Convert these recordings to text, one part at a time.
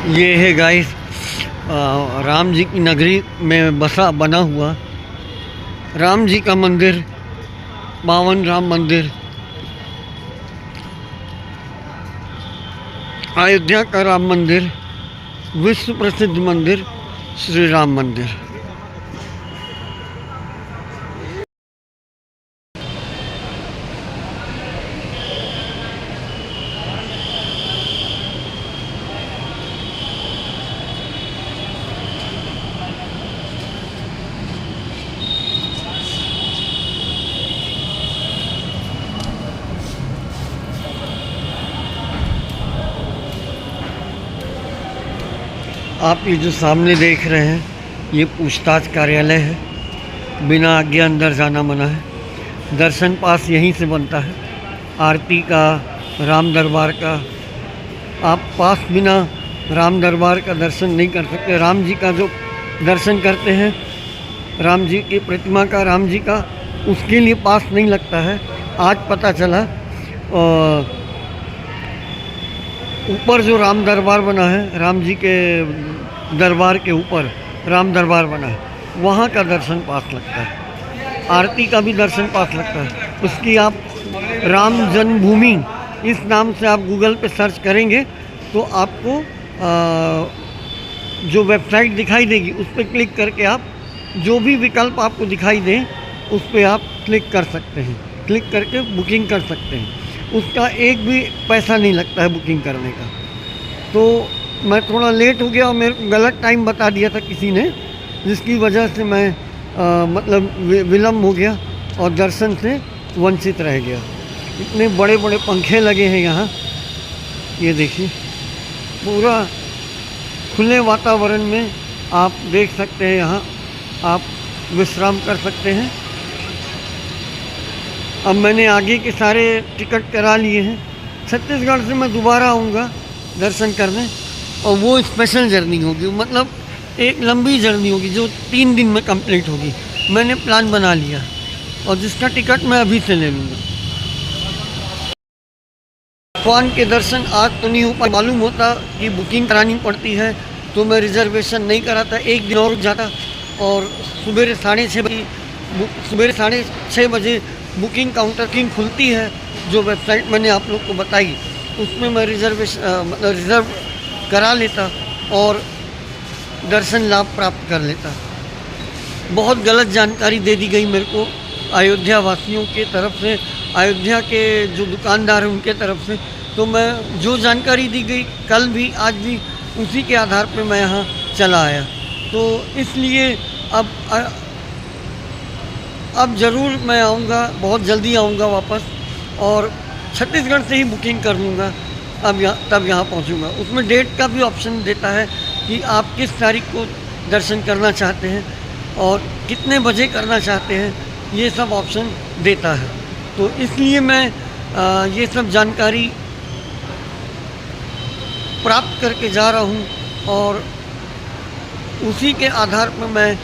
ये है गाइस राम जी की नगरी में बना हुआ राम जी का मंदिर, पावन राम मंदिर, अयोध्या का राम मंदिर, विश्व प्रसिद्ध मंदिर श्री राम मंदिर। आप ये जो सामने देख रहे हैं ये पूछताछ कार्यालय है। बिना आज्ञा अंदर जाना मना है। दर्शन पास यहीं से बनता है। आरती का, राम दरबार का, आप पास बिना राम दरबार का दर्शन नहीं कर सकते। राम जी का जो दर्शन करते हैं, राम जी की प्रतिमा का, राम जी का, उसके लिए पास नहीं लगता है। आज पता चला ऊपर जो राम दरबार बना है, राम जी के दरबार के ऊपर राम दरबार बना है, वहाँ का दर्शन पास लगता है। आरती का भी दर्शन पास लगता है। उसकी आप राम जन्मभूमि इस नाम से आप गूगल पे सर्च करेंगे तो आपको जो वेबसाइट दिखाई देगी उस पर क्लिक करके आप जो भी विकल्प आपको दिखाई दें उस पर आप क्लिक कर सकते हैं। क्लिक करके बुकिंग कर सकते हैं। उसका एक भी पैसा नहीं लगता है बुकिंग करने का। तो मैं थोड़ा लेट हो गया और मेरे को गलत टाइम बता दिया था किसी ने, जिसकी वजह से मैं मतलब विलम्ब हो गया और दर्शन से वंचित रह गया। इतने बड़े बड़े पंखे लगे हैं यहाँ, ये देखिए, पूरा खुले वातावरण में आप देख सकते हैं। यहाँ आप विश्राम कर सकते हैं। अब मैंने आगे के सारे टिकट करा लिए हैं। छत्तीसगढ़ से मैं दोबारा आऊँगा दर्शन करने, और वो स्पेशल जर्नी होगी, मतलब एक लंबी जर्नी होगी जो 3 दिन में कंप्लीट होगी। मैंने प्लान बना लिया और जिसका टिकट मैं अभी से ले लूँगा। भगवान के दर्शन आज तो नहीं हो पाए। मालूम होता कि बुकिंग करानी पड़ती है तो मैं रिजर्वेशन नहीं कराता, एक दिन और रुक जाता और सुबह 6:30 बजे बुकिंग काउंटर की खुलती है। जो वेबसाइट मैंने आप लोग को बताई उसमें मैं रिज़र्व करा लेता और दर्शन लाभ प्राप्त कर लेता। बहुत गलत जानकारी दे दी गई मेरे को अयोध्या वासियों के तरफ से, अयोध्या के जो दुकानदार हैं उनके तरफ से। तो मैं जो जानकारी दी गई कल भी आज भी उसी के आधार पे मैं यहाँ चला आया। तो इसलिए अब ज़रूर मैं आऊँगा, बहुत जल्दी आऊँगा वापस और छत्तीसगढ़ से ही बुकिंग कर लूँगा। तब यहाँ पहुँचूँगा। उसमें डेट का भी ऑप्शन देता है कि आप किस तारीख को दर्शन करना चाहते हैं और कितने बजे करना चाहते हैं, ये सब ऑप्शन देता है। तो इसलिए मैं ये सब जानकारी प्राप्त करके जा रहा हूँ और उसी के आधार पर मैं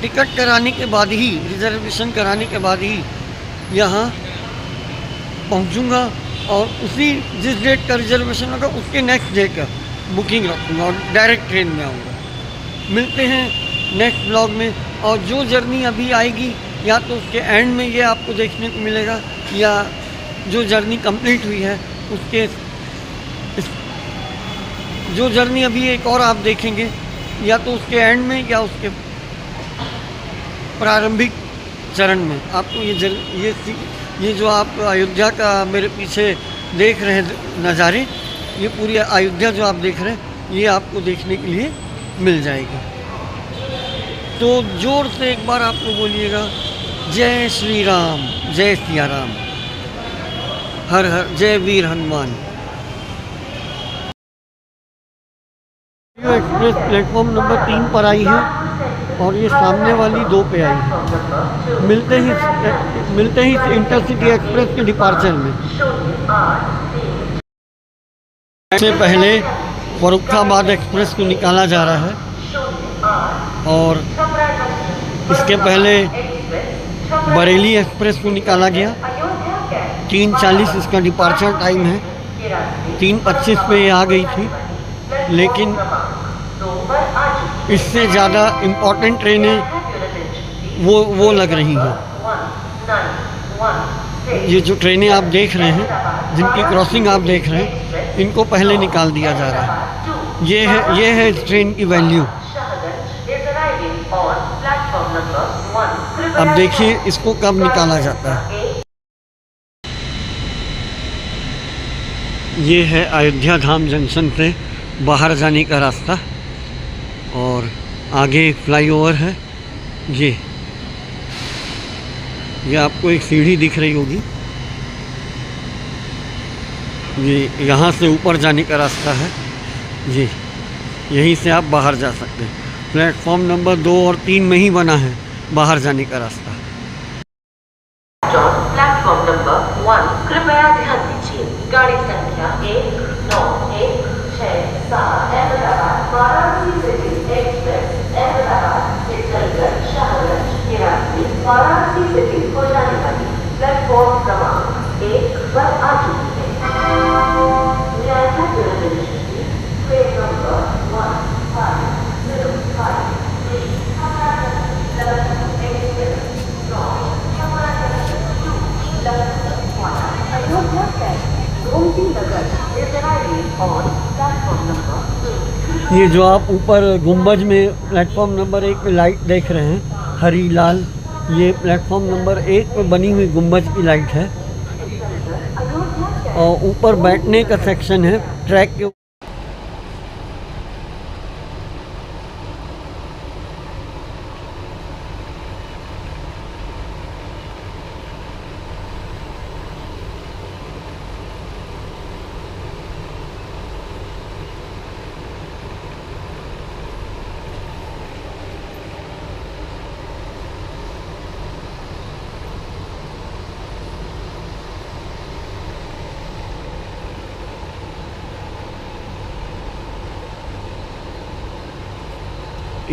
टिकट कराने के बाद ही, रिजर्वेशन कराने के बाद ही यहाँ पहुँचूँगा और उसी जिस डेट का रिजर्वेशन होगा उसके नेक्स्ट डे का बुकिंग रखूँगा और डायरेक्ट ट्रेन में आऊँगा। मिलते हैं नेक्स्ट ब्लॉग में। और जो जर्नी अभी आएगी या तो उसके एंड में ये आपको देखने को मिलेगा, या जो जर्नी कंप्लीट हुई है उसके जो जर्नी अभी एक और आप देखेंगे या तो उसके एंड में या उसके प्रारंभिक चरण में। आपको ये जो आप अयोध्या का मेरे पीछे देख रहे हैं नज़ारे, ये पूरी अयोध्या जो आप देख रहे हैं ये आपको देखने के लिए मिल जाएगी। तो जोर से एक बार आप लोग बोलिएगा जय श्री राम, जय सिया राम, हर हर जय वीर हनुमान। एक्सप्रेस प्लेटफॉर्म नंबर 3 पर आई है और ये सामने वाली 2 पे आई है। मिलते ही इंटरसिटी एक्सप्रेस के डिपार्चर में। से पहले फर्रुखाबाद एक्सप्रेस को निकाला जा रहा है और इसके पहले बरेली एक्सप्रेस को निकाला गया। 3:40 इसका डिपार्चर टाइम है। 3:25 पे ये आ गई थी लेकिन इससे ज़्यादा इम्पोर्टेंट ट्रेनें वो लग रही हैं। ये जो ट्रेनें आप देख रहे हैं, जिनकी क्रॉसिंग आप देख रहे हैं, इनको पहले निकाल दिया जा रहा है। ये है इस ट्रेन की वैल्यू। अब देखिए इसको कब निकाला जाता है। ये है अयोध्या धाम जंक्शन से बाहर जाने का रास्ता और आगे फ्लाईओवर है। ये आपको एक सीढ़ी दिख रही होगी। ये यहाँ से ऊपर जाने का रास्ता है। यहीं से आप बाहर जा सकते हैं। प्लेटफॉर्म नंबर 2 और 3 में ही बना है बाहर जाने का रास्ता। प्लेटफॉर्म नंबर 1 कृपया ध्यान दीजिए, गाड़ी संख्या 1916 अहमदाबाद वाराणसी सिटी एक्सप्रेस अहमदाबाद से चलकर शाहगंज निराशी वाराणसी सिटी को जाने वाली प्लेटफॉर्म क्रमांक 1 पर आ चुकी है। ट्रेन नंबर 15 ये जो आप ऊपर गुंबज में प्लेटफॉर्म नंबर 1 पे लाइट देख रहे हैं, हरी लाल, ये प्लेटफॉर्म नंबर 1 पे बनी हुई गुंबज की लाइट है। और ऊपर बैठने का सेक्शन है ट्रैक के।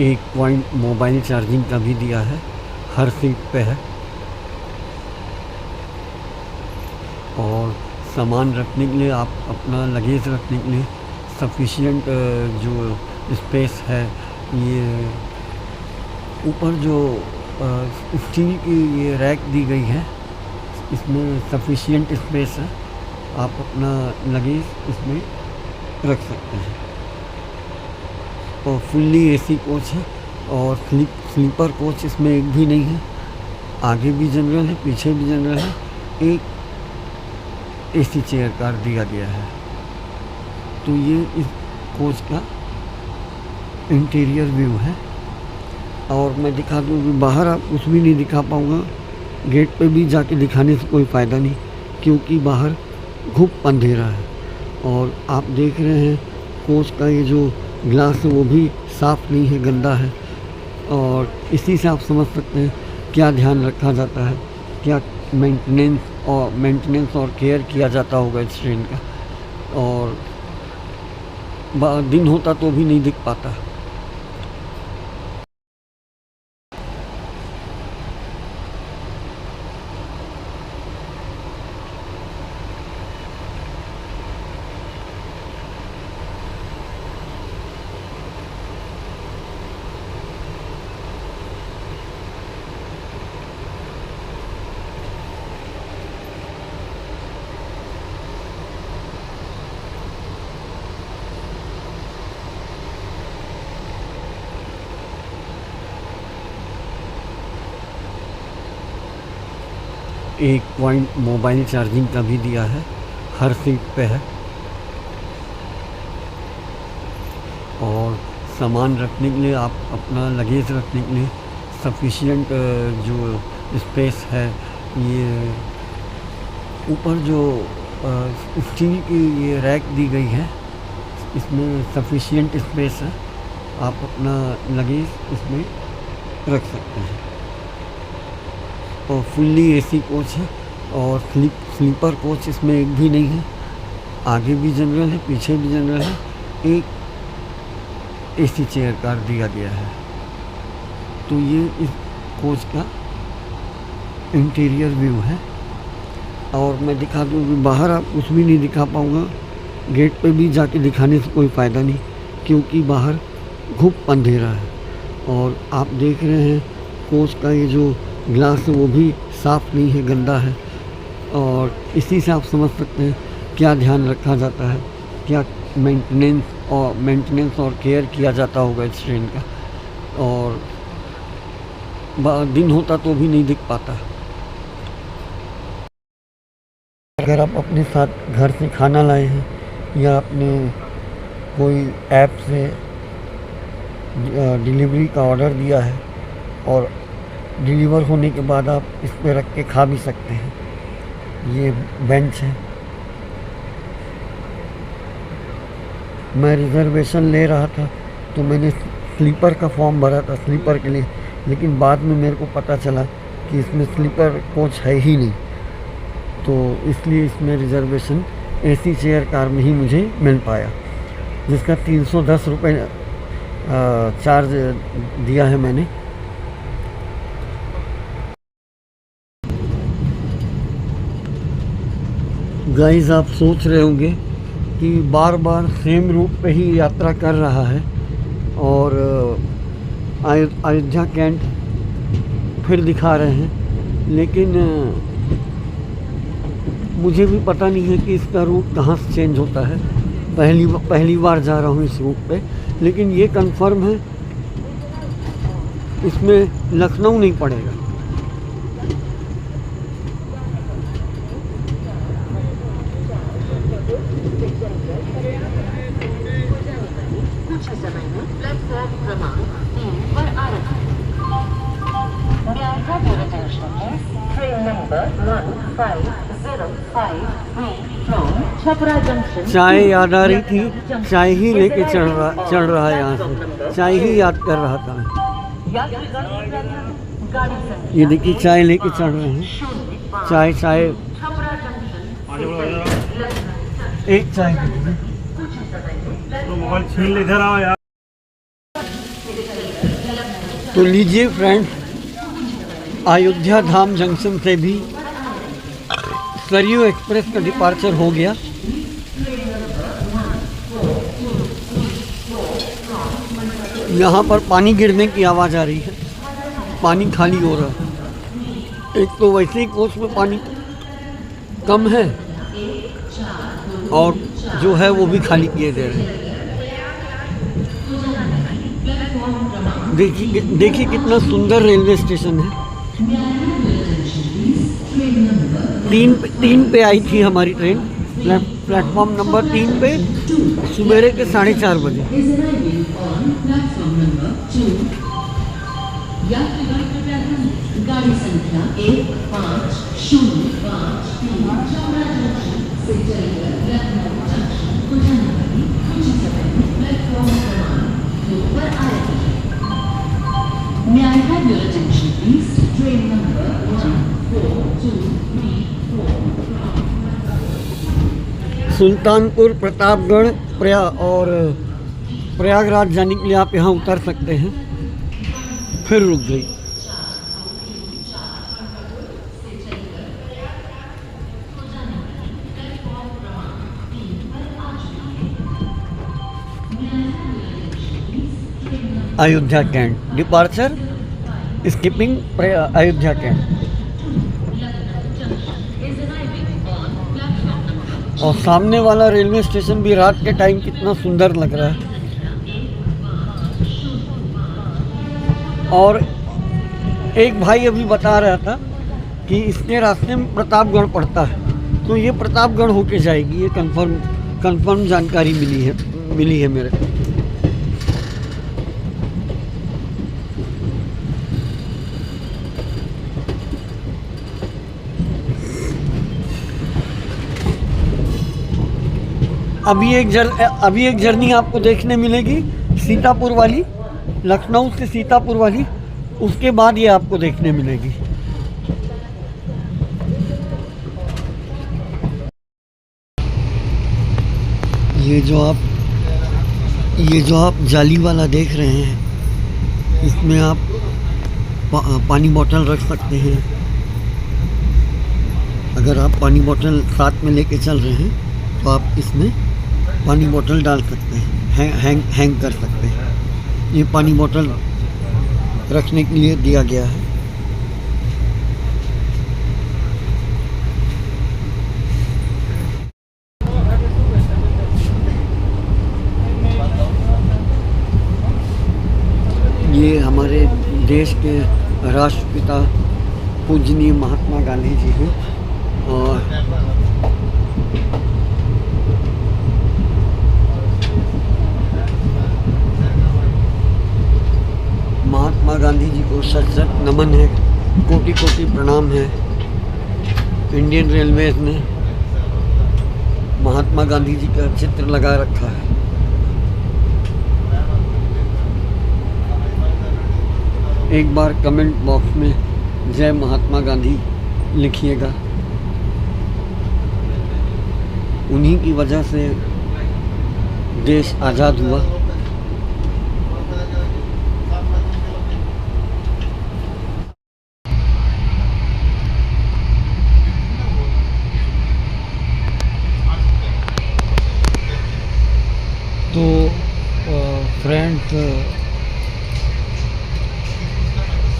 एक पॉइंट मोबाइल चार्जिंग का भी दिया है, हर सीट पे है। और सामान रखने के लिए, आप अपना लगेज रखने के लिए सफिशिएंट जो स्पेस है। ये ऊपर जो स्टील की ये रैक दी गई है, इसमें सफिशिएंट स्पेस है। आप अपना लगेज इसमें रख सकते हैं। और फुल्ली एसी कोच है और स्लीपर कोच इसमें एक भी नहीं है। आगे भी जनरल है, पीछे भी जनरल है। एक एसी चेयर कार दिया गया है। तो ये इस कोच का इंटीरियर व्यू है। और मैं दिखा दूँ कि बाहर आप कुछ भी नहीं दिखा पाऊँगा। गेट पे भी जाके दिखाने से कोई फ़ायदा नहीं, क्योंकि बाहर घुप अंधेरा है। और आप देख रहे हैं कोच का ये जो ग्लास है वो भी साफ़ नहीं है, गंदा है। और इसी से आप समझ सकते हैं क्या ध्यान रखा जाता है, क्या मेंटेनेंस और केयर किया जाता होगा इस ट्रेन का। और दिन होता तो भी नहीं दिख पाता। एक पॉइंट मोबाइल चार्जिंग का भी दिया है, हर सीट पे है। और सामान रखने के लिए, आप अपना लगेज रखने के लिए सफिशिएंट जो स्पेस है। ये ऊपर जो स्टील की ये रैक दी गई है, इसमें सफिशिएंट स्पेस है। आप अपना लगेज इसमें रख सकते हैं। और फुल्ली एसी कोच है और स्लीपर कोच इसमें एक भी नहीं है। आगे भी जनरल है, पीछे भी जनरल है। एक एसी चेयर कार दिया गया है। तो ये इस कोच का इंटीरियर व्यू है। और मैं दिखा दूँ कि बाहर आप कुछ भी नहीं दिखा पाऊँगा। गेट पे भी जाके दिखाने से कोई फ़ायदा नहीं, क्योंकि बाहर घुप अंधेरा है। और आप देख रहे हैं कोच का ये जो ग्लास है वो भी साफ़ नहीं है, गंदा है। और इसी से आप समझ सकते हैं क्या ध्यान रखा जाता है, क्या मेंटेनेंस और केयर किया जाता होगा इस ट्रेन का। और दिन होता तो भी नहीं दिख पाता। अगर आप अपने साथ घर से खाना लाए हैं या अपने कोई ऐप से डिलीवरी का ऑर्डर दिया है और डिलीवर होने के बाद आप इस पे रख के खा भी सकते हैं। ये बेंच है। मैं रिज़र्वेशन ले रहा था तो मैंने स्लीपर का फॉर्म भरा था स्लीपर के लिए, लेकिन बाद में मेरे को पता चला कि इसमें स्लीपर कोच है ही नहीं, तो इसलिए इसमें रिज़र्वेशन एसी चेयर कार में ही मुझे मिल पाया, जिसका 310 रुपये चार्ज दिया है मैंने। गाइस, आप सोच रहे होंगे कि बार बार सेम रूट पे ही यात्रा कर रहा है और अयोध्या कैंट फिर दिखा रहे हैं, लेकिन मुझे भी पता नहीं है कि इसका रूट कहाँ से चेंज होता है। पहली बार जा रहा हूँ इस रूट पे, लेकिन ये कंफर्म है इसमें लखनऊ नहीं पड़ेगा। कुछ समय में प्लेटफॉर्म क्रमांक 3 पर आ रहा है। Train number 1505 from Chhapra junction. चाय याद आ रही थी, चाय ही लेके चढ़ रहा है यहाँ से, चाय ही याद कर रहा था। ये देखिए चाय लेके चढ़ रहे हैं। चाय एक चाय तो मोबाइल छीन ले, इधर आओ यार। तो लीजिए फ्रेंड्स, अयोध्या धाम जंक्शन से भी सरयू एक्सप्रेस का डिपार्चर हो गया। यहाँ पर पानी गिरने की आवाज़ आ रही है, पानी खाली हो रहा है। एक तो वैसे ही कोच में पानी कम है और जो है वो भी खाली किए दे रहे हैं। देखिए कितना सुंदर रेलवे स्टेशन है। 3 पे आई थी हमारी ट्रेन, प्लेटफॉर्म नंबर 3 पे सवेरे के 4:30 बजे। गाड़ी संख्या 1505 से चलकर लखनऊ जंक्शन को जाने वाली कुछ समय में प्लेटफॉर्म क्रमांक 2 पर आ रही है। May I have your attention please? Train number 1423 Sultanpur, Pratapgarh, Prayagraj जाने के लिए आप यहाँ उतर सकते हैं। फिर रुक गई। Ayodhya cantt departure skipping Ayodhya cantt. और सामने वाला रेलवे स्टेशन भी रात के टाइम कितना सुंदर लग रहा है। और एक भाई अभी बता रहा था कि इसके रास्ते में प्रतापगढ़ पड़ता है, तो ये प्रतापगढ़ होके जाएगी। ये कंफर्म जानकारी मिली है मेरे को। अभी एक जर्नी आपको देखने मिलेगी सीतापुर वाली, लखनऊ से सीतापुर वाली, उसके बाद ये आपको देखने मिलेगी। ये जो आप जाली वाला देख रहे हैं, इसमें आप पानी बोतल रख सकते हैं। अगर आप पानी बोतल साथ में लेके चल रहे हैं तो आप इसमें पानी बोतल डाल सकते हैं, हैंग कर सकते हैं। ये पानी बोतल रखने के लिए दिया गया है। ये हमारे देश के राष्ट्रपिता पूजनीय महात्मा गांधी जी हैं और महात्मा गांधी जी को सच सच नमन है, कोटि कोटि प्रणाम है। इंडियन रेलवेज ने महात्मा गांधी जी का चित्र लगा रखा है। एक बार कमेंट बॉक्स में जय महात्मा गांधी लिखिएगा। उन्हीं की वजह से देश आज़ाद हुआ। तो फ्रेंड्स,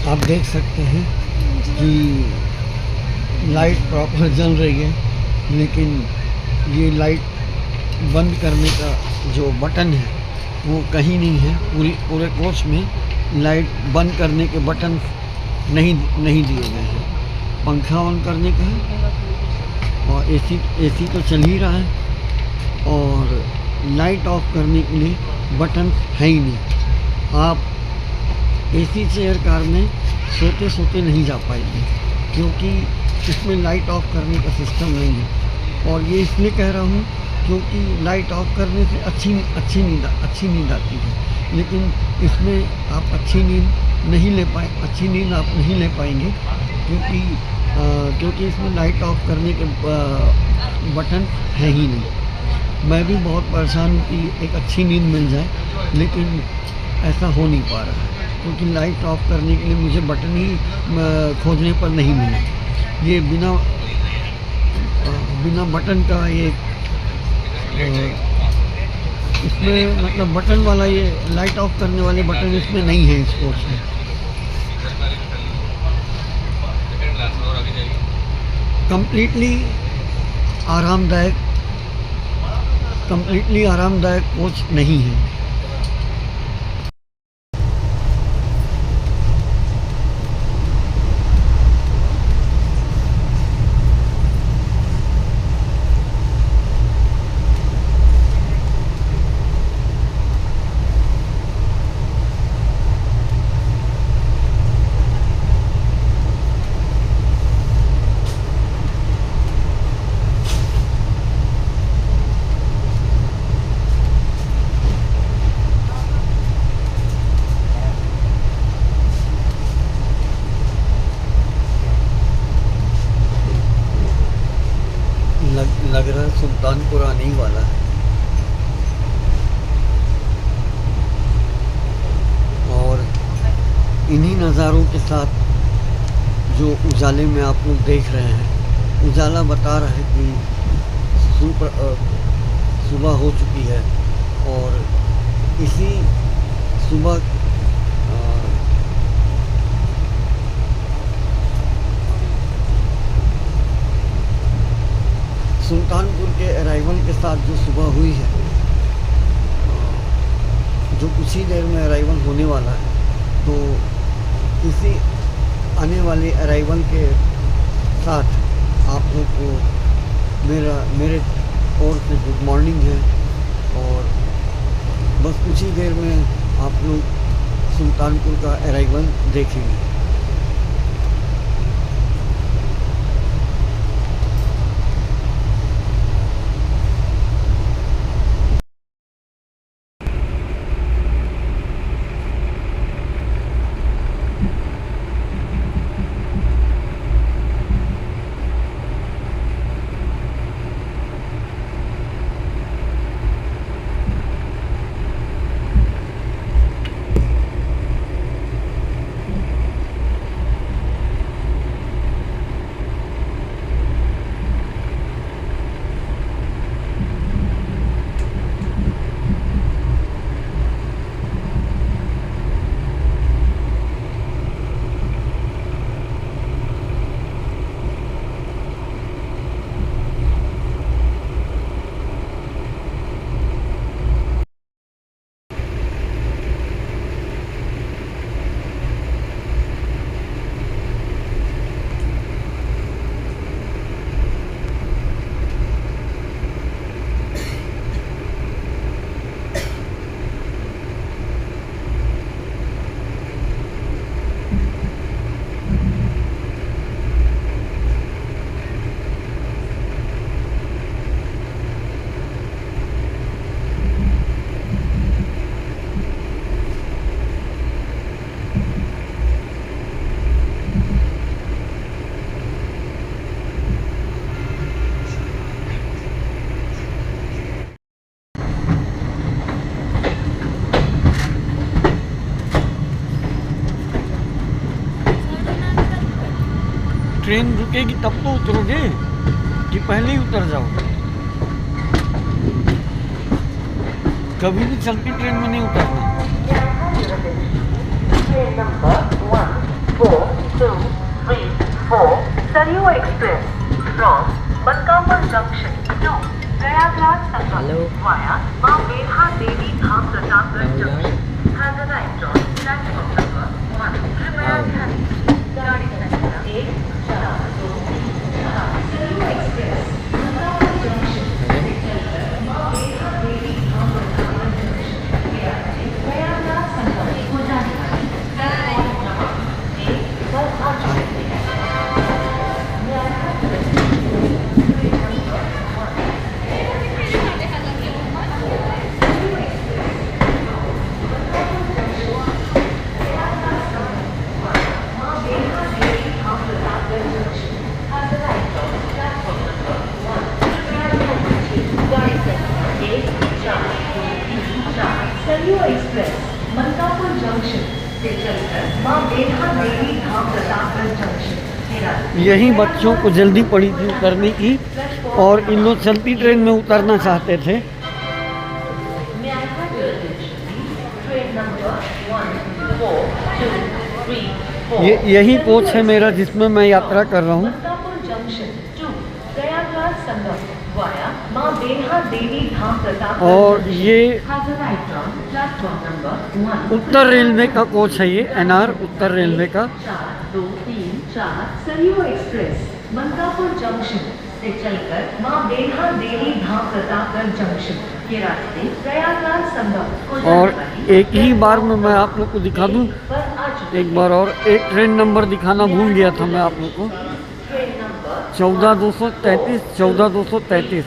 आप देख सकते हैं कि लाइट प्रॉपर जल रही है, लेकिन ये लाइट बंद करने का जो बटन है वो कहीं नहीं है। पूरे कोच में लाइट बंद करने के बटन नहीं दिए गए हैं। पंखा ऑन करने का है और एसी तो चल ही रहा है और लाइट ऑफ करने के लिए बटन है ही नहीं। आप एसी चेयर कार में सोते सोते नहीं जा पाएंगे, क्योंकि इसमें लाइट ऑफ करने का सिस्टम नहीं है। और ये इसलिए कह रहा हूँ क्योंकि लाइट ऑफ करने से अच्छी नींद आती है, लेकिन इसमें आप अच्छी नींद आप नहीं ले पाएंगे, क्योंकि इसमें लाइट ऑफ करने के बटन है ही नहीं। मैं भी बहुत परेशान हूँ कि एक अच्छी नींद मिल जाए, लेकिन ऐसा हो नहीं पा रहा है, क्योंकि लाइट ऑफ करने के लिए मुझे बटन ही खोजने पर नहीं मिला। ये बिना बटन का ये इसमें मतलब बटन वाला ये लाइट ऑफ करने वाले बटन इसमें नहीं है इस कोच में। कंप्लीटली आरामदायक कोच नहीं है। लग रहा है सुल्तानपुर आने ही वाला है। और इन्हीं नज़ारों के साथ जो उजाले में आप लोग देख रहे हैं, उजाला बता रहा है कि सुबह हो चुकी है। और इसी सुबह सुल्तानपुर के अराइवल के साथ जो सुबह हुई है, जो कुछ ही देर में अराइवल होने वाला है, तो इसी आने वाले अराइवल के साथ आप लोग को मेरे ओर से गुड मॉर्निंग है। और बस कुछ ही देर में आप लोग सुल्तानपुर का अराइवल देखेंगे। ट्रेन रुकेगी तब तो उतरोगे कि पहले ही उतर जाओगे? कभी भी चलती ट्रेन में नहीं उतरना। Train number 1423 Saryu Express from Bankapur Junction to Prayagraj Sangam via Mount Belha Devi Dham Pratapgarh Junction has arrived on platform number 1. कृपया ध्यान दीजिए गाड़ी संख्या 1 4 2 3 4 Saryu Express Bankapur Junction से चलकर Mount Belha Devi Dham Pratapgarh Junction Prayagraj Sangam को जाने वाली प्लेटफॉर्म क्रमांक 1 पर आ चुकी है। सरयू एक्सप्रेस मलकापुर जंक्शन से चलकर मां बेल्हा देवी धाम प्रतापगढ़ जंक्शन यही बच्चों को जल्दी पड़ी थी उतरने की और इन लोग चलती ट्रेन में उतरना चाहते थे। यही कोच है मेरा जिसमें मैं यात्रा कर रहा हूँ। Malkapur junction to Prayagraj Sangam via Maa Belha Devi Dham Pratapgarh और ये प्लेटफॉर्म नंबर 1 उत्तर रेलवे का कोच है, ये एनआर उत्तर रेलवे का। 4 2 3 4 सरयू एक्सप्रेस मलकापुर जंक्शन से चलकर मां बेल्हा देवी धाम प्रतापगढ़ जंक्शन के रास्ते प्रयागराज संगम को और जाने वाली एक ही बार में मैं आप लोग को दिखा दूं, पर आ चुकी एक बार और एक ट्रेन नंबर दिखाना भूल गया था मैं आप लोग को। ट्रेन नंबर 14233 14233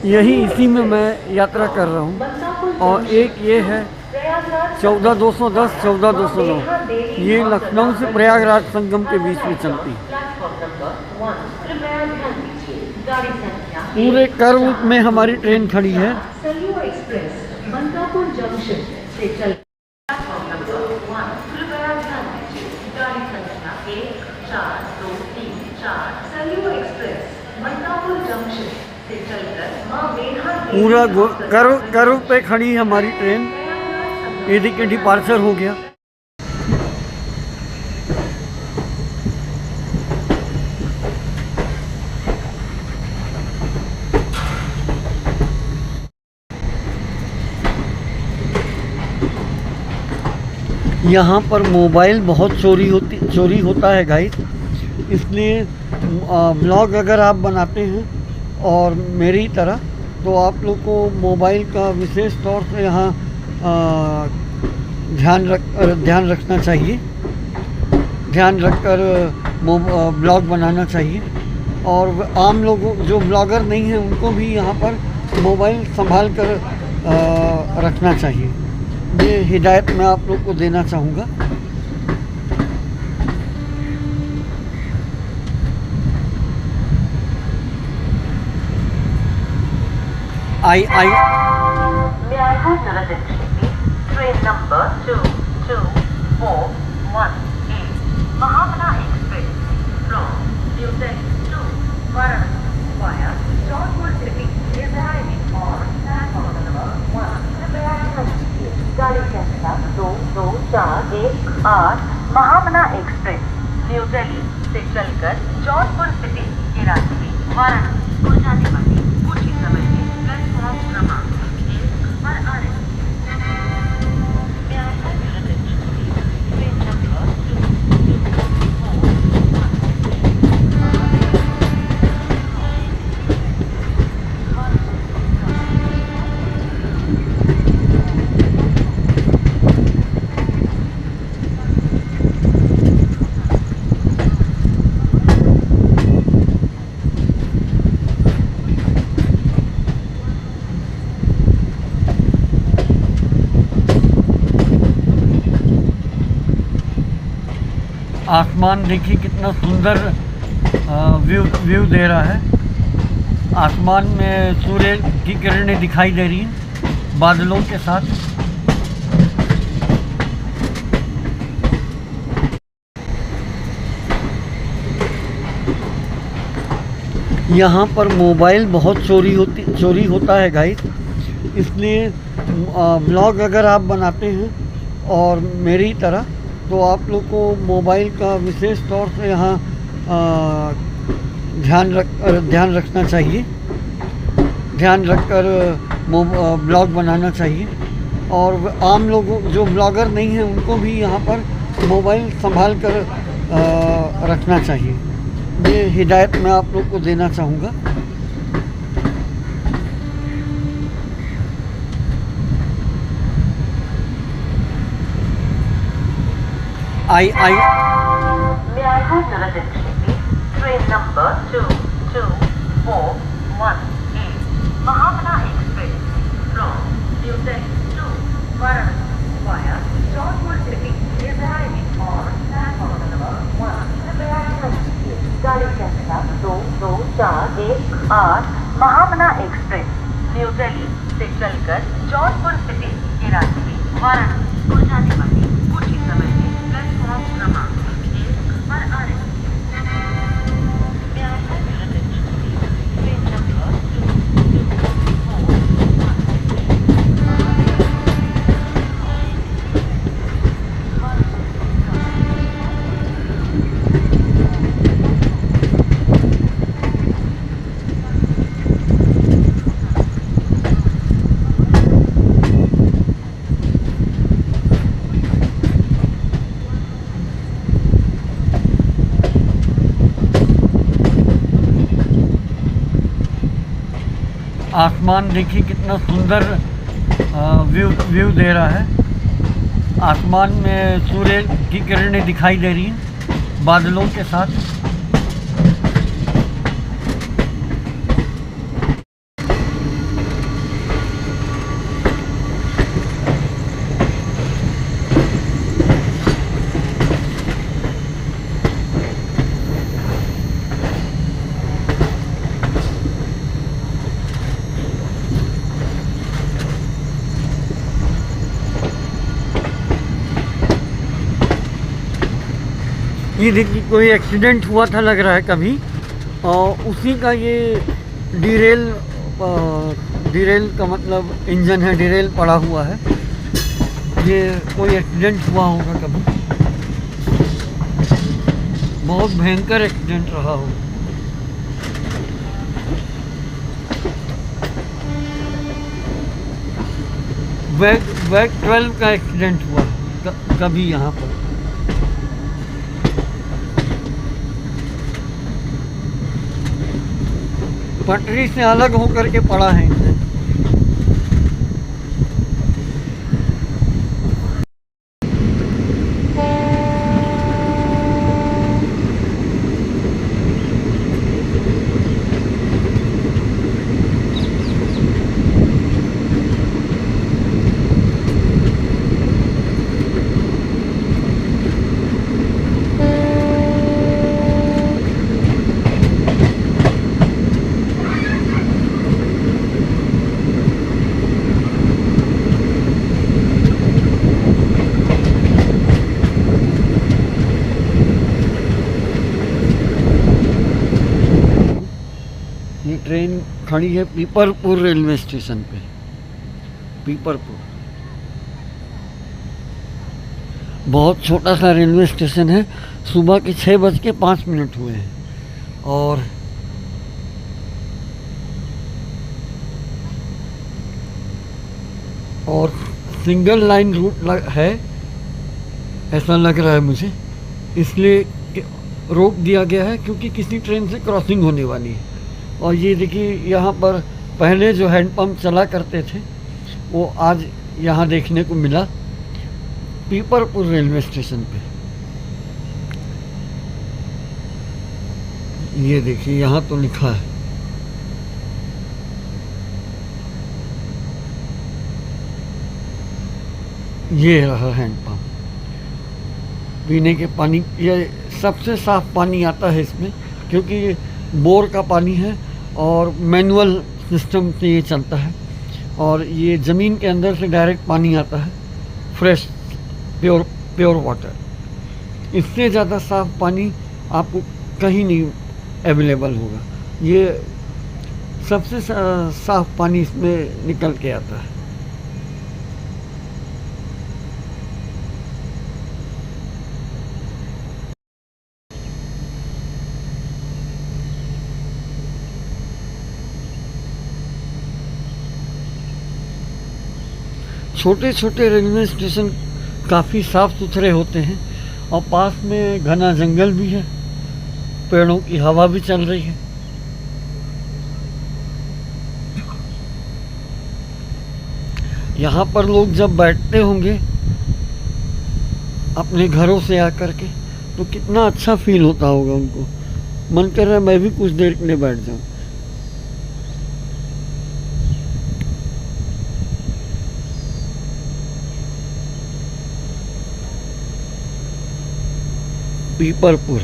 यही इसी में मैं यात्रा कर रहा हूँ। मलकापुर और एक ये है प्रयागराज 14210 14209, ये लखनऊ से प्रयागराज संगम के बीच में चलती है। प्लेटफॉर्म नंबर 1 कृपया ध्यान दीजिए गाड़ी संख्या पूरे कर्व में हमारी ट्रेन खड़ी है। सरयू एक्सप्रेस मलकापुर जंक्शन से चल प्लेटफॉर्म नंबर 1 कृपया ध्यान दीजिए गाड़ी संख्या 1 4 2 3 4 सरयू एक्सप्रेस मलकापुर जंक्शन से चलकर मां बेल्हा पूरा कर्व पे खड़ी है हमारी ट्रेन। ये देखिए डिपार्चर हो गया। यहाँ पर मोबाइल बहुत चोरी होता है गाइस, इसलिए ब्लॉग अगर आप बनाते हैं और मेरी तरह तो आप लोग को मोबाइल का विशेष तौर से यहाँ ध्यान रखना चाहिए, ध्यान रखकर ब्लॉग बनाना चाहिए। और आम लोगों जो ब्लॉगर नहीं हैं उनको भी यहाँ पर मोबाइल संभाल कर रखना चाहिए। ये हिदायत मैं आप लोग को देना चाहूँगा। May I have your attention, please? Train number 22418 Mahamana Express from New Delhi to Varanasi via Jaunpur City is arriving on platform number 1. कृपया ध्यान दीजिए गाड़ी संख्या 22418 महामना एक्सप्रेस न्यू दिल्ली से चलकर जौनपुर सिटी के रास्ते वाराणसी को जाने वाली कुछ ही समय में प्लेटफॉर्म क्रमांक 1 पर आ रही है। May I have your attention, please? Train number 2 आसमान देखिए कितना सुंदर व्यू दे रहा है। आसमान में सूर्य की किरणें दिखाई दे रही हैं बादलों के साथ। यहाँ पर मोबाइल बहुत चोरी होता है गाइस, इसलिए ब्लॉग अगर आप बनाते हैं और मेरी तरह, तो आप लोग को मोबाइल का विशेष तौर से यहाँ ध्यान रखना चाहिए, ध्यान रखकर ब्लॉग बनाना चाहिए। और आम लोगों जो ब्लॉगर नहीं हैं उनको भी यहाँ पर मोबाइल संभाल कर रखना चाहिए। ये हिदायत मैं आप लोग को देना चाहूँगा। May I have your attention, please? Train number 22418, Mahamana Express from New Delhi to Varanasi via Jodhpur City is arriving on platform number 1. कृपया ध्यान दीजिए, गाड़ी संख्या 22418 महामना एक्सप्रेस न्यू दिल्ली से चलकर जौनपुर सिटी के रास्ते वाराणसी को जाने वाली कुछ ही समय में प्लेटफॉर्म क्रमांक 1 पर आ रही है। May I have your attention, please? Train number 22418। आसमान देखिए कितना सुंदर व्यू दे रहा है। आसमान में सूर्य की किरणें दिखाई दे रही हैं बादलों के साथ। ये देखिए कोई एक्सीडेंट हुआ था लग रहा है कभी, और उसी का ये डिरेल का मतलब इंजन है, डिरेल पड़ा हुआ है। ये कोई एक्सीडेंट हुआ होगा कभी, बहुत भयंकर एक्सीडेंट रहा हो। वैग 12 का एक्सीडेंट हुआ कभी यहाँ पर। पटरी से अलग होकर के पड़ा है इंजन। ये ट्रेन खड़ी है पीपरपुर रेलवे स्टेशन पे। पीपरपुर बहुत छोटा सा रेलवे स्टेशन है। सुबह के 6:05 हुए हैं और सिंगल लाइन रूट है ऐसा लग रहा है मुझे, इसलिए रोक दिया गया है क्योंकि किसी ट्रेन से क्रॉसिंग होने वाली है। और ये देखिए यहाँ पर पहले जो हैंडपम्प चला करते थे वो आज यहाँ देखने को मिला पीपरपुर रेलवे स्टेशन पे। ये देखिए यहाँ तो लिखा है। ये रहा हैंडपम्प। पीने के पानी, ये सबसे साफ पानी आता है इसमें क्योंकि ये बोर का पानी है और मैनुअल सिस्टम से ये चलता है और ये ज़मीन के अंदर से डायरेक्ट पानी आता है, फ्रेश प्योर वाटर। इससे ज़्यादा साफ पानी आपको कहीं नहीं अवेलेबल होगा। ये सबसे साफ पानी इसमें निकल के आता है। छोटे छोटे रेलवे स्टेशन काफ़ी साफ़ सुथरे होते हैं और पास में घना जंगल भी है, पेड़ों की हवा भी चल रही है। यहाँ पर लोग जब बैठते होंगे अपने घरों से आकर के तो कितना अच्छा फील होता होगा उनको। मन कर रहा है मैं भी कुछ देर के लिए बैठ जाऊँ। पीपरपुर,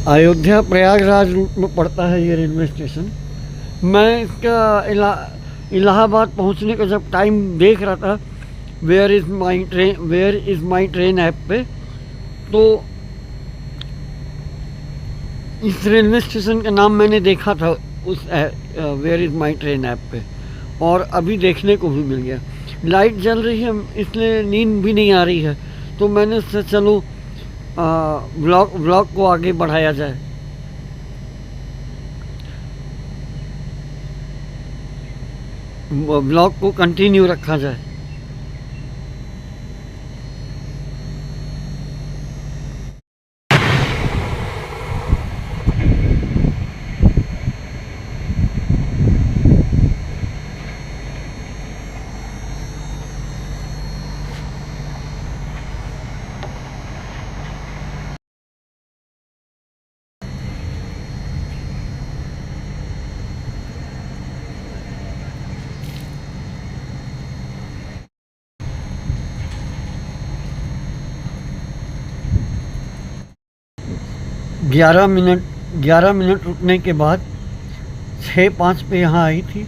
अयोध्या प्रयागराज रूट में पड़ता है ये रेलवे स्टेशन। मैं इसका इलाहाबाद पहुंचने का जब टाइम देख रहा था where is my train app पे, तो इस रेलवे स्टेशन का नाम मैंने देखा था उस where is my train app पे, और अभी देखने को भी मिल गया। लाइट जल रही है इसलिए नींद भी नहीं आ रही है, तो मैंने सोचा चलो व्लॉग को आगे बढ़ाया जाए। व्लॉग को कंटिन्यू रखा जाए। ग्यारह मिनट रुकने के बाद 6:05 पे यहाँ आई थी।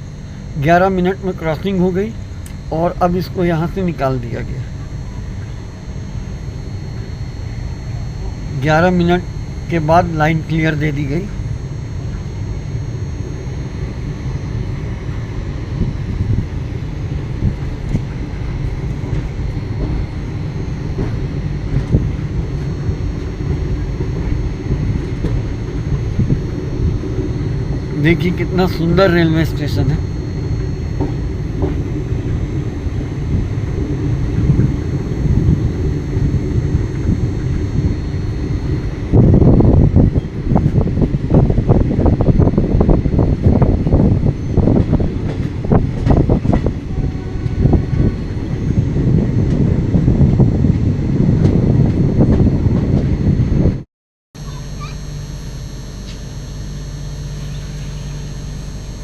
11 मिनट में क्रॉसिंग हो गई और अब इसको यहाँ से निकाल दिया गया। 11 मिनट के बाद लाइन क्लियर दे दी गई। देखिए कितना सुंदर रेलवे स्टेशन है।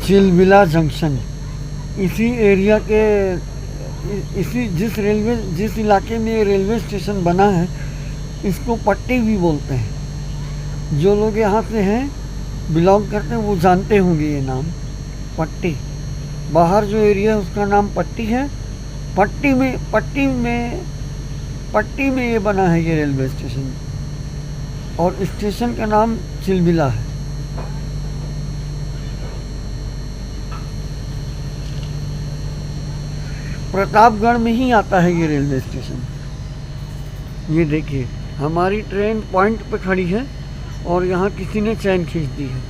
चिलबिला जंक्शन, इसी एरिया के जिस इलाके में ये रेलवे स्टेशन बना है इसको पट्टी भी बोलते हैं। जो लोग यहाँ से हैं बिलोंग करते हैं वो जानते होंगे ये नाम पट्टी। बाहर जो एरिया है उसका नाम पट्टी है। पट्टी में ये बना है ये रेलवे स्टेशन, और स्टेशन का नाम चिलबिला है। प्रतापगढ़ में ही आता है ये रेलवे स्टेशन। ये देखिए हमारी ट्रेन पॉइंट पे खड़ी है और यहाँ किसी ने चैन खींच दी है।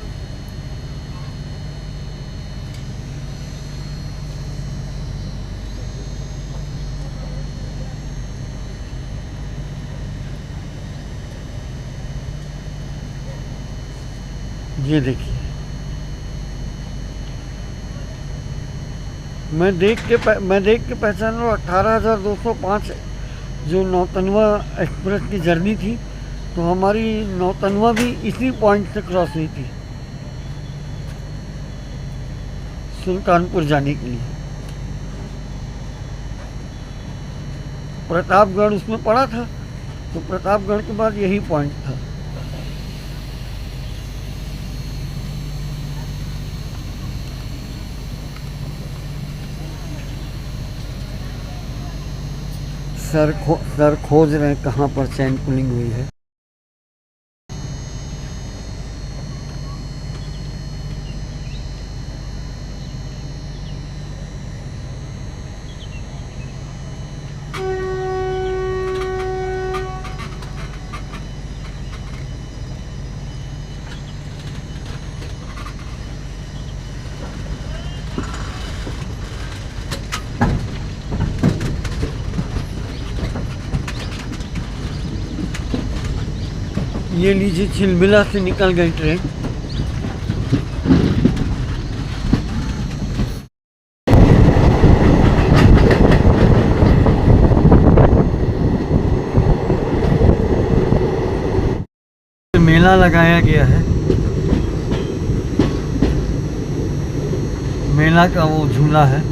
ये देखिए मैं देख के पहचान रहा हूँ 18,205 जो नौतनवा एक्सप्रेस की जर्नी थी, तो हमारी नौतनवा भी इसी पॉइंट से क्रॉस हुई थी सुल्तानपुर जाने के लिए। प्रतापगढ़ उसमें पड़ा था, तो प्रतापगढ़ के बाद यही पॉइंट था। सर खोज रहे हैं कहाँ पर चैन पुलिंग हुई है। ये लीजिए चिलमिला से निकल गई ट्रेन। मेला लगाया गया है, मेला का वो झूला है।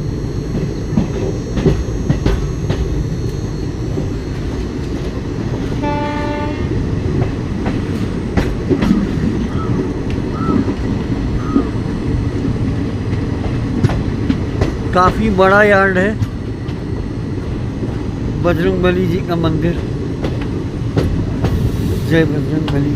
काफी बड़ा यार्ड है, बजरंगबली जी का मंदिर। जय बजरंगबली।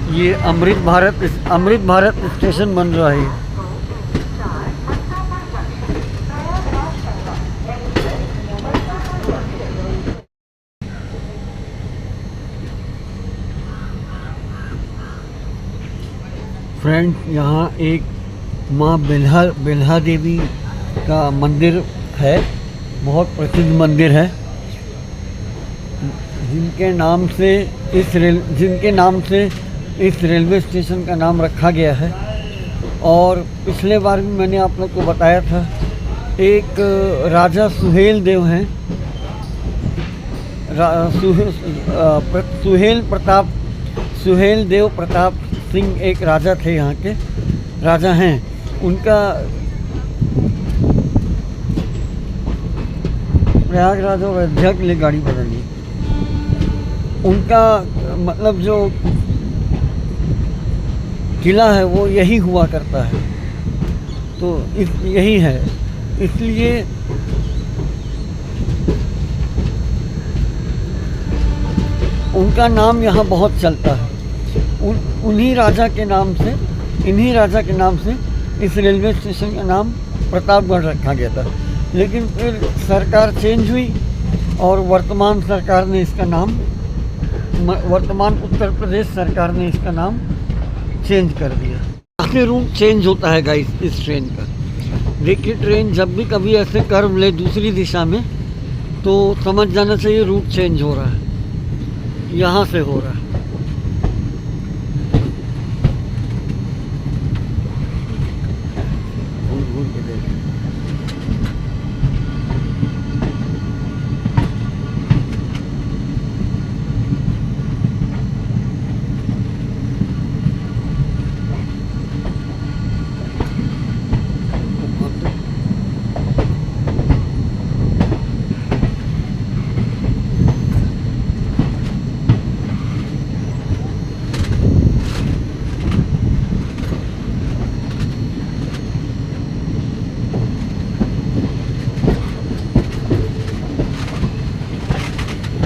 ये अमृत भारत स्टेशन बन रहा है। फ्रेंड, यहाँ एक माँ बिल्हा देवी का मंदिर है, बहुत प्रसिद्ध मंदिर है, जिनके नाम से इस रेलवे स्टेशन का नाम रखा गया है। और पिछले बार भी मैंने आप लोग को बताया था, एक राजा सुहेल देव हैं, सुहेल देव प्रताप सिंह एक राजा थे, यहाँ के राजा हैं। उनका प्रयागराज और अयोध्या के लिए गाड़ी बदली। उनका मतलब जो किला है वो यही हुआ करता है, तो यही है, इसलिए उनका नाम यहाँ बहुत चलता है। इन्हीं राजा के नाम से इस रेलवे स्टेशन का नाम प्रतापगढ़ रखा गया था। लेकिन फिर सरकार चेंज हुई और वर्तमान उत्तर प्रदेश सरकार ने इसका नाम चेंज कर दिया। काफ़ी रूट चेंज होता है गाइस इस ट्रेन का। देखिए, ट्रेन जब भी कभी ऐसे कर्व ले दूसरी दिशा में, तो समझ जाना चाहिए रूट चेंज हो रहा है, यहाँ से हो रहा है। घूम के देखिए।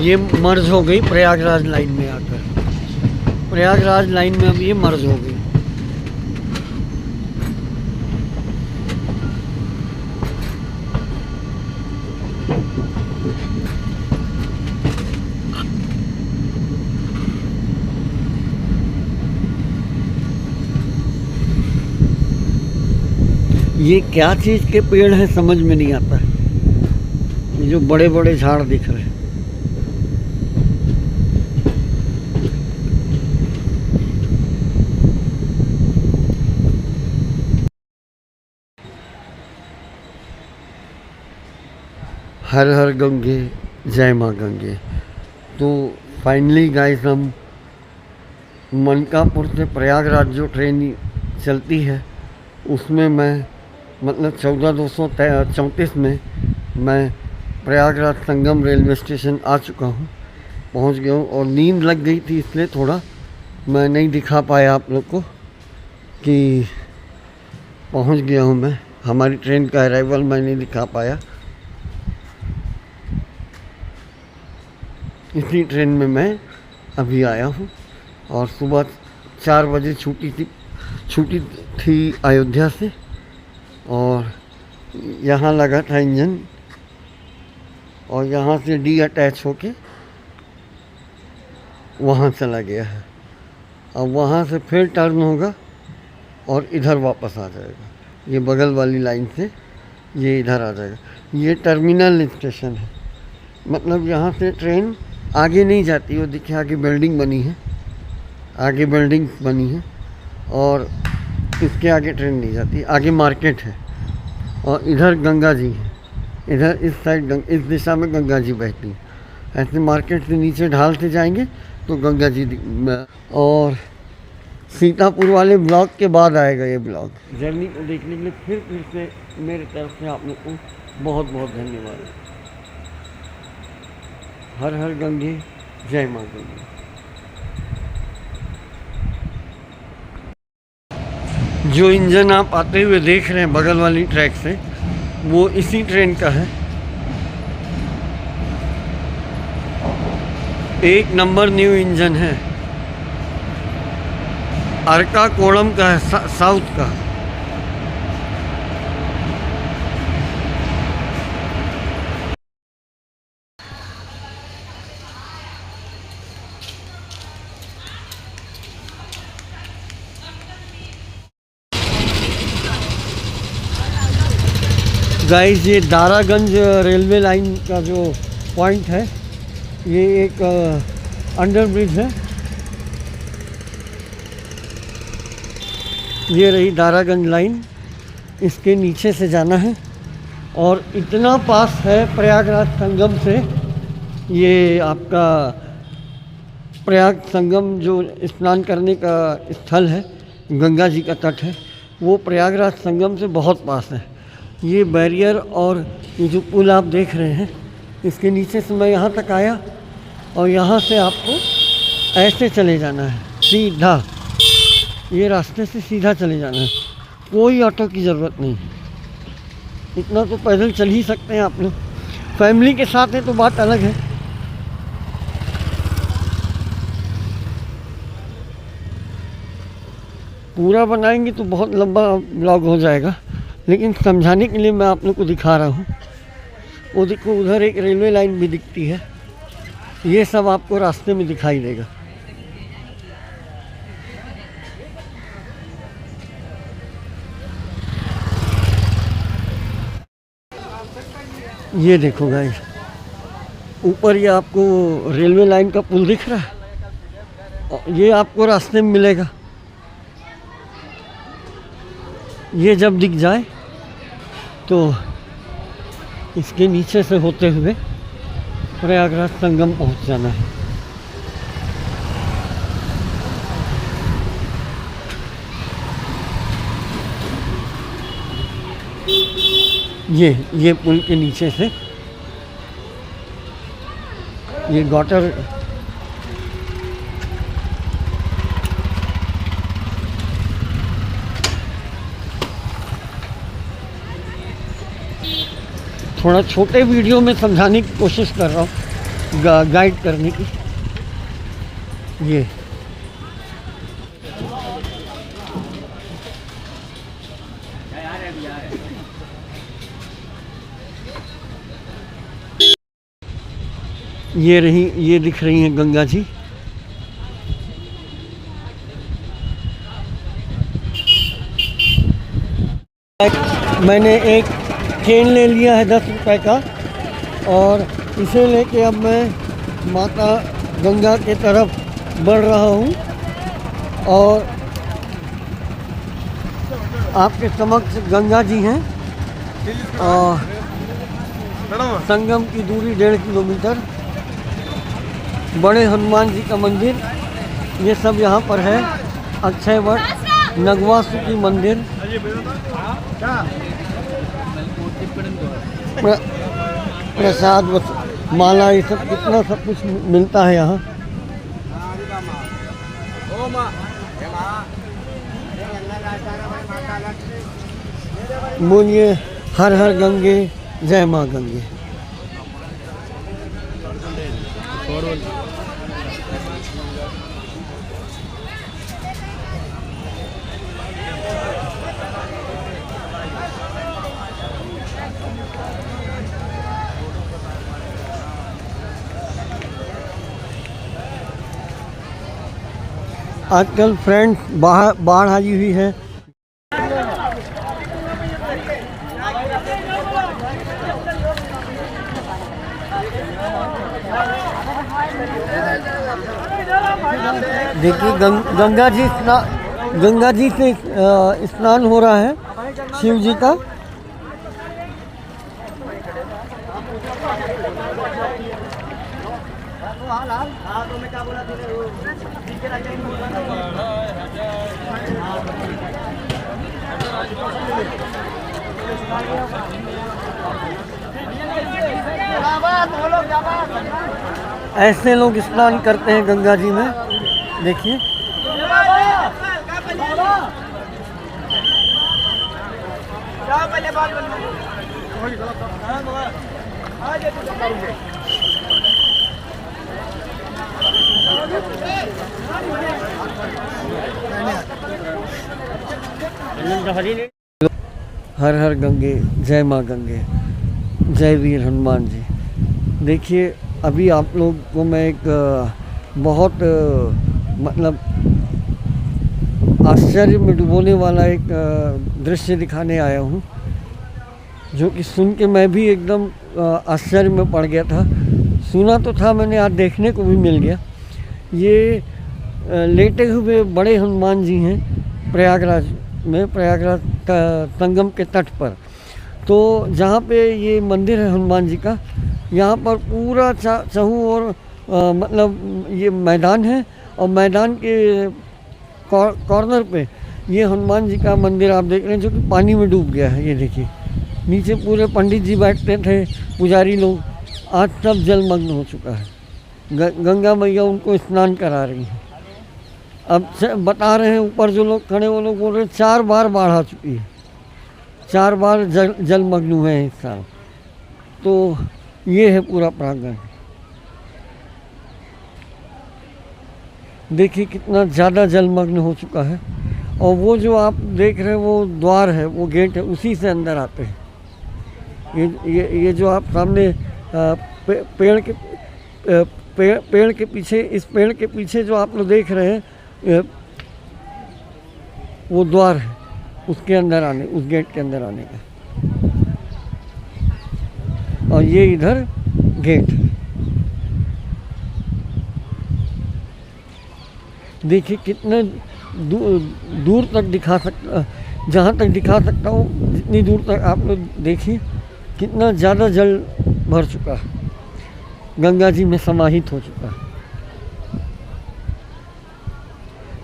ये मर्ज हो गई प्रयागराज लाइन में आकर, प्रयागराज लाइन में अब ये मर्ज हो गई। ये क्या चीज़ के पेड़ हैं समझ में नहीं आता है, ये जो बड़े बड़े झाड़ दिख रहे हैं। हर हर गंगे, जय माँ गंगे। तो फाइनली गाइस, हम मनकापुर से प्रयागराज जो ट्रेन चलती है उसमें मैं मतलब 14,234 में मैं प्रयागराज संगम रेलवे स्टेशन आ चुका हूँ, पहुँच गया हूँ। और नींद लग गई थी इसलिए थोड़ा मैं नहीं दिखा पाया आप लोग को कि पहुँच गया हूँ मैं। हमारी ट्रेन का अराइवल मैं नहीं दिखा पाया। इसी ट्रेन में मैं अभी आया हूँ और सुबह 4 बजे छुट्टी थी अयोध्या से और यहाँ लगा था इंजन और यहाँ से डी अटैच होके वहाँ चला गया है। अब वहाँ से फिर टर्न होगा और इधर वापस आ जाएगा। ये बगल वाली लाइन से ये इधर आ जाएगा। ये टर्मिनल स्टेशन है, मतलब यहाँ से ट्रेन आगे नहीं जाती। वो देखिए आगे बिल्डिंग बनी है, आगे बिल्डिंग बनी है और इसके आगे ट्रेन नहीं जाती। आगे मार्केट है और इधर गंगा जी है, इधर इस साइड इस दिशा में गंगा जी बहती है। ऐसे मार्केट से नीचे ढाल से जाएंगे तो गंगा जी और सीतापुर वाले ब्लॉक के बाद आएगा ये ब्लॉक। जर्नी को देखने के लिए फिर से मेरे तरफ से आप लोग को बहुत बहुत धन्यवाद। हर हर गंगे, जय माँ गंगे। जो इंजन आप आते हुए देख रहे हैं बगल वाली ट्रैक से, वो इसी ट्रेन का है। 1 नंबर न्यू इंजन है, अरकाकोणम का है, साउथ का। गाइस ये दारागंज रेलवे लाइन का जो पॉइंट है, ये एक अंडर ब्रिज है। ये रही दारागंज लाइन, इसके नीचे से जाना है और इतना पास है प्रयागराज संगम से। ये आपका प्रयाग संगम जो स्नान करने का स्थल है, गंगा जी का तट है, वो प्रयागराज संगम से बहुत पास है। ये बैरियर और ये जो पुल आप देख रहे हैं, इसके नीचे से मैं यहाँ तक आया और यहाँ से आपको ऐसे चले जाना है सीधा, ये रास्ते से सीधा चले जाना है, कोई ऑटो की ज़रूरत नहीं। इतना तो पैदल चल ही सकते हैं आप लोग। फैमिली के साथ है तो बात अलग है। पूरा बनाएंगे तो बहुत लंबा ब्लॉग हो जाएगा, लेकिन समझाने के लिए मैं आप लोग को दिखा रहा हूँ। वो देखो उधर एक रेलवे लाइन भी दिखती है, ये सब आपको रास्ते में दिखाई देगा। ये देखो गाइस, ऊपर ये आपको रेलवे लाइन का पुल दिख रहा है, ये आपको रास्ते में मिलेगा। ये जब दिख जाए तो इसके नीचे से होते हुए प्रयागराज संगम पहुंच जाना है। ये पुल के नीचे से ये गटर थोड़ा छोटे वीडियो में समझाने की कोशिश कर रहा हूँ, गाइड करने की। ये दिख रही हैं गंगा जी। मैंने एक चेन ले लिया है 10 रुपए का और इसे लेके अब मैं माता गंगा के तरफ बढ़ रहा हूँ और आपके समक्ष गंगा जी हैं और संगम की दूरी 1.5 किलोमीटर। बड़े हनुमान जी का मंदिर ये सब यहाँ पर है। अक्षय वट नगवासुकी मंदिर, प्रसाद माला, ये सब कितना सब कुछ मिलता है यहाँ। बोलिए हर हर गंगे, जय माँ गंगे। आजकल फ्रेंड्स बाढ़ आई हुई है। देखिए गंगा जी से स्नान हो रहा है शिव जी का। ऐसे लोग स्नान करते हैं गंगा जी में, देखिए। हर हर गंगे, जय माँ गंगे, जय वीर हनुमान जी। देखिए अभी आप लोग को मैं एक बहुत मतलब आश्चर्य में डुबोने वाला एक दृश्य दिखाने आया हूँ, जो कि सुन के मैं भी एकदम आश्चर्य में पड़ गया था। सुना तो था मैंने, आज देखने को भी मिल गया। ये लेटे हुए बड़े हनुमान जी हैं प्रयागराज में, प्रयागराज संगम के तट पर। तो जहाँ पे ये मंदिर है हनुमान जी का, यहाँ पर पूरा चहु और मतलब ये मैदान है, और मैदान के कॉर्नर पे ये हनुमान जी का मंदिर आप देख रहे हैं, जो कि पानी में डूब गया है। ये देखिए नीचे पूरे पंडित जी बैठते थे, पुजारी लोग, आज सब जलमग्न हो चुका है। गंगा मैया उनको स्नान करा रही हैं। अब बता रहे हैं ऊपर जो लोग खड़े, वो लोग बोल रहे हैं 4 बार बाढ़ आ चुकी है, 4 बार जलमग्न हुए हैं इस साल। तो ये है पूरा प्रांगण। देखिए कितना ज़्यादा जलमग्न हो चुका है। और वो जो आप देख रहे हैं वो द्वार है, वो गेट है, उसी से अंदर आते हैं। ये जो आप सामने पेड़ के पीछे, इस पेड़ के पीछे जो आप लोग देख रहे हैं, वो द्वार है, उसके अंदर आने, उस गेट के अंदर आने का। और ये इधर गेट है। देखिए कितने दूर तक दिखा सकता, जहाँ तक दिखा सकता हूँ जितनी दूर तक आप लोग देखिए कितना ज़्यादा जल भर चुका है, गंगा जी में समाहित हो चुका है।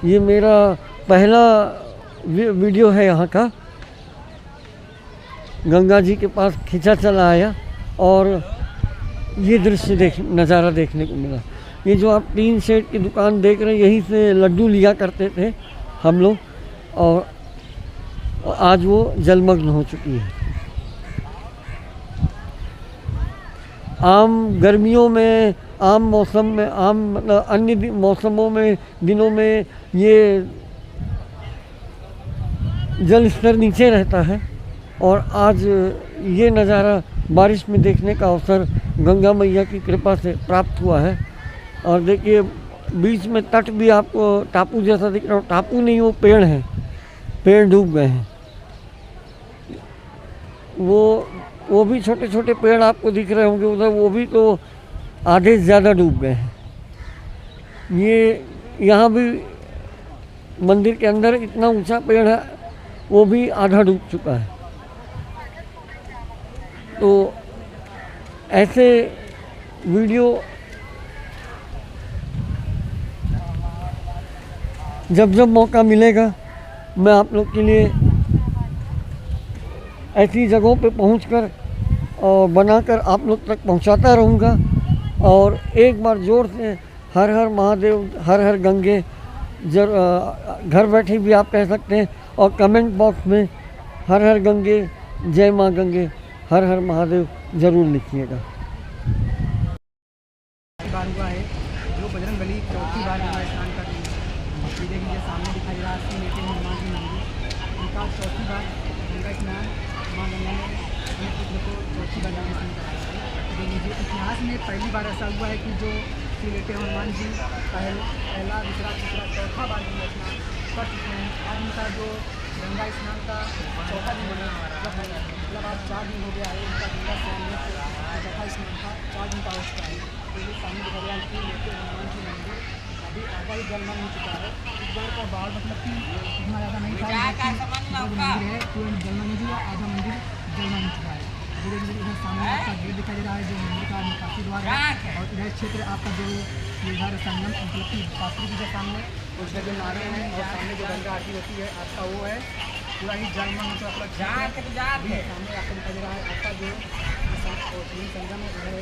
ये मेरा पहला वीडियो है यहाँ का, गंगा जी के पास खींचा चला आया और ये दृश्य नज़ारा देखने को मिला। ये जो आप टीन शेड की दुकान देख रहे हैं, यहीं से लड्डू लिया करते थे हम लोग, और आज वो जलमग्न हो चुकी है। आम गर्मियों में, आम मौसम में, आम मतलब अन्य मौसमों में, दिनों में ये जल स्तर नीचे रहता है, और आज ये नज़ारा बारिश में देखने का अवसर गंगा मैया की कृपा से प्राप्त हुआ है। और देखिए बीच में तट भी आपको टापू जैसा दिख रहा हो, टापू नहीं, वो पेड़ हैं, पेड़ डूब गए हैं। वो भी छोटे छोटे पेड़ आपको दिख रहे होंगे उधर, वो भी तो आधे से ज़्यादा डूब गए हैं। ये यहाँ भी मंदिर के अंदर इतना ऊंचा पेड़ है, वो भी आधा डूब चुका है। तो ऐसे वीडियो जब जब मौका मिलेगा मैं आप लोग के लिए ऐसी जगहों पे पहुंचकर और बनाकर आप लोग तक पहुंचाता रहूंगा। और एक बार जोर से हर हर महादेव, हर हर गंगे घर बैठे भी आप कह सकते हैं। और कमेंट बॉक्स में हर हर गंगे, जय माँ गंगे, हर हर महादेव ज़रूर लिखिएगा। बार हुआ है जो बजरंगबली चौथी बार गंगा स्नान कर रही है। ये देखिए सामने दिखाई दे रहा है श्री लेटे हनुमान जी मंदिर, उनका चौथी बार गंगा स्नान माँ गंगा ने अपने पुत्र को चौथी बार गंगा स्नान कराया है। देख लीजिए इतिहास में पहली बार ऐसा हुआ है कि जो श्री लेटे हनुमान जी पहला, दूसरा, तीसरा, चौथा बार गंगा स्नान कर चुके हैं। आज उनका जो गंगा स्नान का चौथा दिन बना मतलब आज 4 दिन हो गया है उनका गंगा स्नान चौथा स्नान था, 4 दिन का हो चुका है। तो ये सामने दिखा रहा है कि लेटे हनुमान जी मंदिर अभी आधा ही जलमग्न हो चुका है। इस बार का बाढ़ मतलब कि इतना ज़्यादा नहीं था, मंदिर है तुरंत जलमग्न नहीं हुआ, आधा मंदिर जलमग्न हो चुका है। धीरे धीरे इधर सामने आपका गेट दिखाई दे रहा है जो मंदिर का निकासी द्वार है। और इधर क्षेत्र आपका जो इधर संगम मतलब कि शास्त्री जी के सामने उसका जो नारे हैं और सामने जो गंगा आरती होती है आपका वो है पूरा ही जलमग्न सामने आपको दिखाई दे रहा है। आपका जो संगम है उधर